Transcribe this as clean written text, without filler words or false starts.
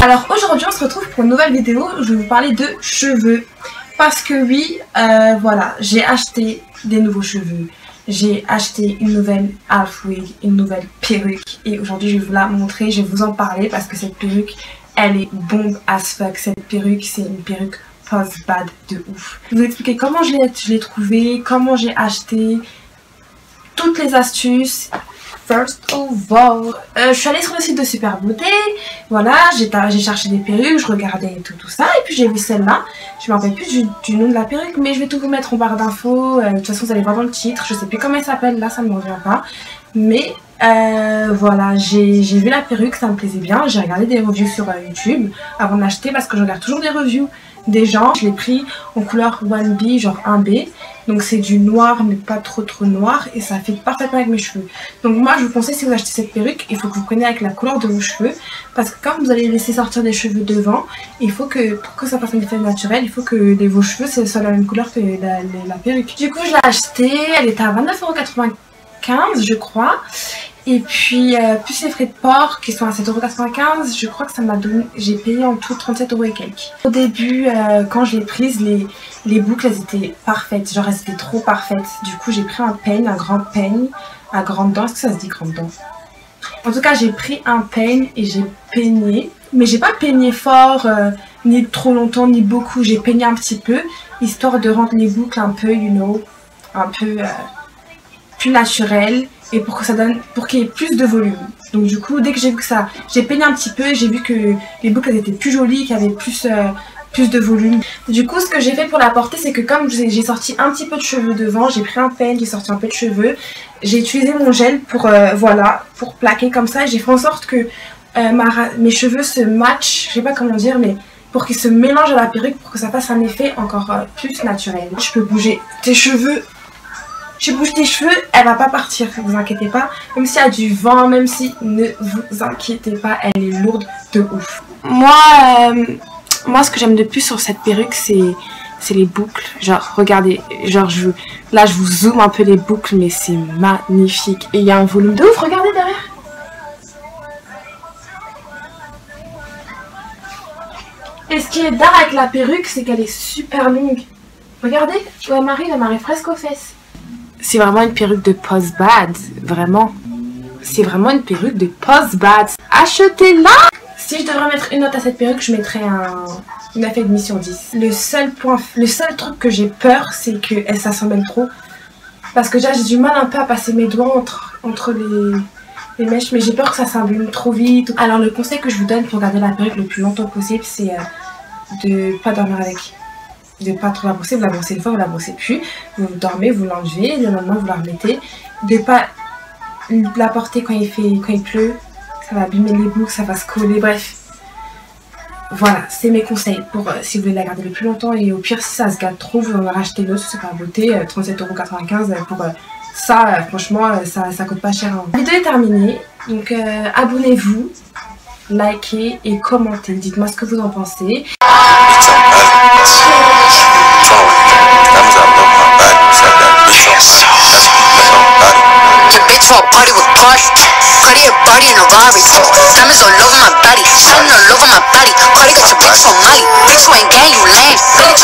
Alors aujourd'hui on se retrouve pour une nouvelle vidéo, je vais vous parler de cheveux. Parce que oui, voilà, j'ai acheté des nouveaux cheveux. J'ai acheté une nouvelle half wig, une nouvelle perruque. Et aujourd'hui je vais vous la montrer, je vais vous en parler parce que cette perruque, elle est bombe as fuck. Cette perruque, c'est une perruque post-bad de ouf. Je vais vous expliquer comment je l'ai trouvée, comment j'ai acheté, toutes les astuces. First of all, je suis allée sur le site de Super Beauté, voilà, j'ai cherché des perruques, je regardais tout ça, et puis j'ai vu celle-là. Je me rappelle plus du nom de la perruque, mais je vais tout vous mettre en barre d'infos. De toute façon vous allez voir dans le titre, je sais plus comment elle s'appelle, là ça ne me revient pas. Mais voilà, j'ai vu la perruque, ça me plaisait bien, j'ai regardé des reviews sur YouTube avant d'acheter parce que je regarde toujours des reviews des gens. Je l'ai pris en couleur 1B, genre 1B. Donc c'est du noir mais pas trop noir et ça fit parfaitement avec mes cheveux. Donc moi je vous conseille, si vous achetez cette perruque, il faut que vous preniez avec la couleur de vos cheveux. Parce que quand vous allez laisser sortir des cheveux devant, il faut que, pour que ça fasse un effet naturel, il faut que vos cheveux soient la même couleur que la perruque. Du coup je l'ai achetée, elle était à 29,95 € je crois. Et puis plus les frais de port qui sont à 7,95 €, je crois que ça m'a donné, j'ai payé en tout 37 € et quelques. Au début quand je l'ai prise, les boucles elles étaient parfaites, genre elles étaient trop parfaites. Du coup j'ai pris un peigne, un grand peigne à grande dent, est-ce que ça se dit grande dent? En tout cas j'ai pris un peigne et j'ai peigné, mais j'ai pas peigné fort, ni trop longtemps ni beaucoup, j'ai peigné un petit peu, histoire de rendre les boucles un peu, you know, un peu plus naturelles. Et pour que ça donne, pour qu'il y ait plus de volume. Donc du coup dès que j'ai vu que ça, j'ai peigné un petit peu, j'ai vu que les boucles elles étaient plus jolies, qu'il y avait plus de volume. Du coup ce que j'ai fait pour la porter, c'est que comme j'ai sorti un petit peu de cheveux devant, j'ai pris un peigne, j'ai sorti un peu de cheveux, j'ai utilisé mon gel pour voilà, pour plaquer comme ça. J'ai fait en sorte que mes cheveux se matchent, je sais pas comment dire, mais pour qu'ils se mélangent à la perruque, pour que ça fasse un effet encore plus naturel. Je peux bouger tes cheveux. Je bouge tes cheveux, elle va pas partir, ne vous inquiétez pas. Même s'il y a du vent, même si, ne vous inquiétez pas, elle est lourde de ouf. Moi ce que j'aime de plus sur cette perruque, c'est les boucles. Genre, regardez, genre là je vous zoome un peu les boucles, mais c'est magnifique. Et il y a un volume de ouf, regardez derrière. Et ce qui est dingue avec la perruque, c'est qu'elle est super longue. Regardez, où elle m'arrive presque aux fesses. C'est vraiment une perruque de post-bad, vraiment. C'est vraiment une perruque de post-bad. Achetez-la! Si je devrais mettre une note à cette perruque, je mettrais une 9,5 sur 10. Le seul truc que j'ai peur, c'est qu'elle s'assemble trop. Parce que déjà, j'ai du mal un peu à passer mes doigts entre les mèches, mais j'ai peur que ça s'abîme trop vite. Alors le conseil que je vous donne pour garder la perruque le plus longtemps possible, c'est de pas dormir avec. De pas trop la brosser, vous la brossez une fois, vous la brossez plus, vous dormez, vous l'enlevez, le lendemain vous la remettez, de pas la porter quand il pleut, ça va abîmer les boucles, ça va se coller, bref. Voilà, c'est mes conseils pour si vous voulez la garder le plus longtemps, et au pire si ça se gâte trop, vous en rachetez l'autre sur Super Beauté, 37,95 € pour ça, franchement ça coûte pas cher. La vidéo est terminée, donc abonnez-vous, likez et commentez, dites-moi ce que vous en pensez. Bitch want party with Cardi a body in a Rari. Diamonds all over my body, shining all over my body. Cardi got your bitch on Molly. Bitch you ain't gang, you lame. Bitch